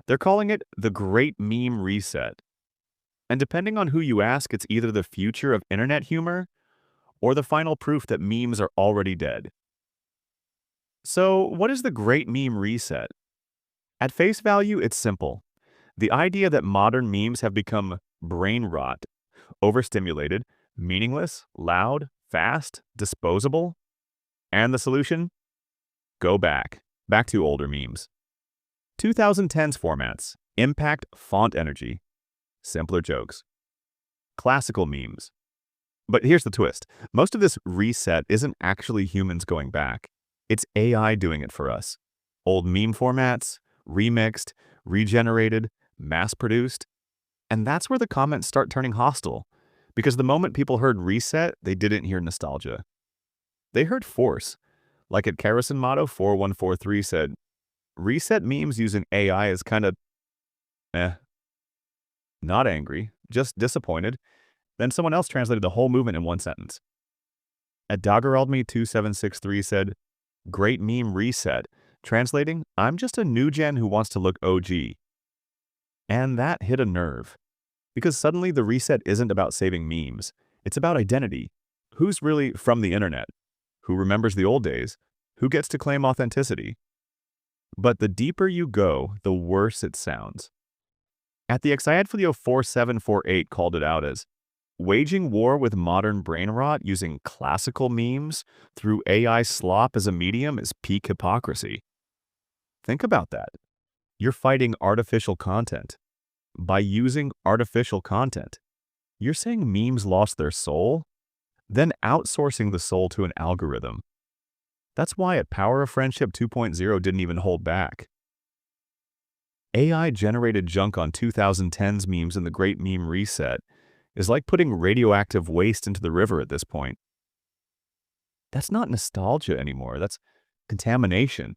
They're calling it the Great Meme Reset. And depending on who you ask, it's either the future of internet humor or the final proof that memes are already dead. So, what is the Great Meme Reset? At face value, it's simple. The idea that modern memes have become brain rot, overstimulated, meaningless, loud, fast, disposable. And the solution? Go back. Back to older memes. 2010s formats. Impact, font energy. Simpler jokes. Classical memes. But here's the twist. Most of this reset isn't actually humans going back. It's AI doing it for us. Old meme formats, remixed, regenerated, mass-produced. And that's where the comments start turning hostile. Because the moment people heard reset, they didn't hear nostalgia. They heard force. Like at Kerosene Motto 4143 said, reset memes using AI is kind of, eh, not angry, just disappointed. Then someone else translated the whole movement in one sentence. At Doggeraldme2763 said, great meme reset. Translating, I'm just a new gen who wants to look OG. And that hit a nerve. Because suddenly the reset isn't about saving memes. It's about identity. Who's really from the internet? Who remembers the old days? Who gets to claim authenticity? But the deeper you go, the worse it sounds. At the Exciadflio 4748 called it out as, waging war with modern brain rot using classical memes through AI slop as a medium is peak hypocrisy. Think about that. You're fighting artificial content. By using artificial content, you're saying memes lost their soul, then outsourcing the soul to an algorithm. That's why at Power of Friendship 2.0 didn't even hold back. AI-generated junk on 2010s memes in the Great Meme Reset is like putting radioactive waste into the river at this point. That's not nostalgia anymore, that's contamination.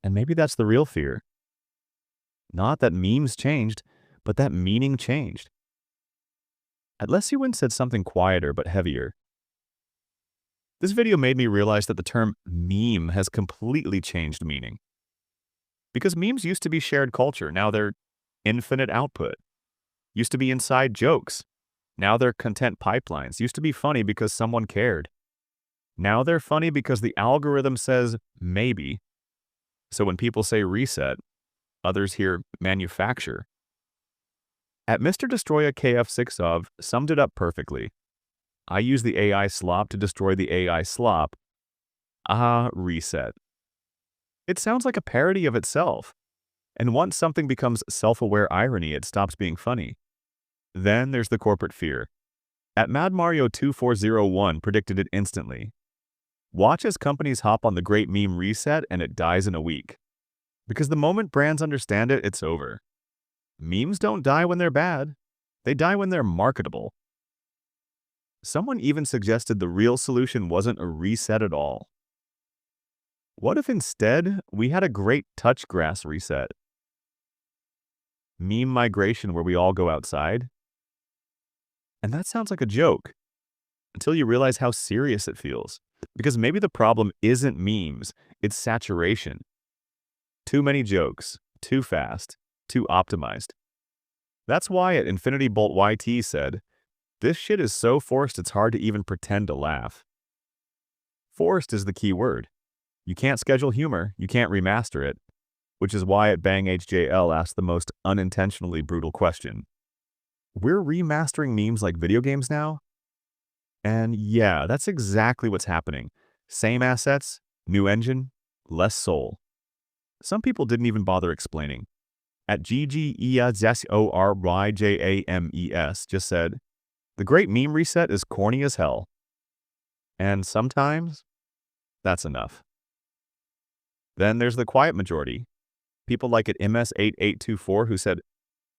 And maybe that's the real fear. Not that memes changed, but that meaning changed. Atlesuin said something quieter but heavier. This video made me realize that the term meme has completely changed meaning. Because memes used to be shared culture, now they're infinite output. Used to be inside jokes, now they're content pipelines. Used to be funny because someone cared. Now they're funny because the algorithm says maybe. So when people say reset, others hear manufacture. At Mr. Destroya KF6of summed it up perfectly. I use the AI slop to destroy the AI slop. Reset. It sounds like a parody of itself. And once something becomes self-aware irony, it stops being funny. Then there's the corporate fear. At Mad Mario 2401 predicted it instantly. Watch as companies hop on the Great Meme Reset and it dies in a week. Because the moment brands understand it, it's over. Memes don't die when they're bad. They die when they're marketable. Someone even suggested the real solution wasn't a reset at all. What if instead we had a great touch grass reset? Meme migration where we all go outside? And that sounds like a joke, until you realize how serious it feels. Because maybe the problem isn't memes, it's saturation. Too many jokes, too fast, too optimized. That's why at Infinity Bolt YT said, this shit is so forced it's hard to even pretend to laugh. Forced is the key word. You can't schedule humor, you can't remaster it, which is why at BangHJL asked the most unintentionally brutal question. We're remastering memes like video games now? And yeah, that's exactly what's happening. Same assets, new engine, less soul. Some people didn't even bother explaining. At GGEAZORYJAMES just said, the Great Meme Reset is corny as hell. And sometimes, that's enough. Then there's the quiet majority. People like at MS8824 who said,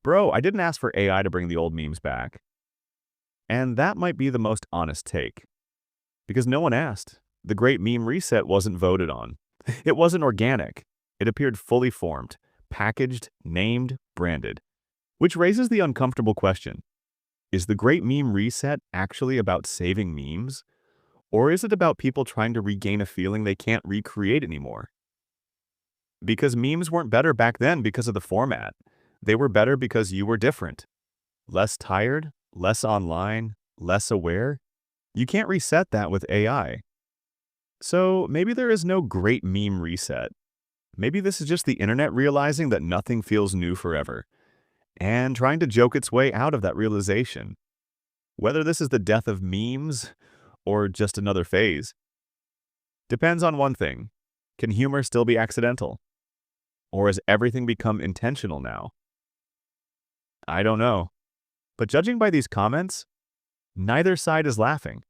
bro, I didn't ask for AI to bring the old memes back. And that might be the most honest take. Because no one asked. The Great Meme Reset wasn't voted on. It wasn't organic. It appeared fully formed, packaged, named, branded. Which raises the uncomfortable question. Is the Great Meme Reset actually about saving memes? Or is it about people trying to regain a feeling they can't recreate anymore? Because memes weren't better back then because of the format. They were better because you were different. Less tired, less online, less aware. You can't reset that with AI. So maybe there is no great meme reset. Maybe this is just the internet realizing that nothing feels new forever, and trying to joke its way out of that realization. Whether this is the death of memes or just another phase depends on one thing. Can humor still be accidental? Or has everything become intentional now? I don't know. But judging by these comments, neither side is laughing.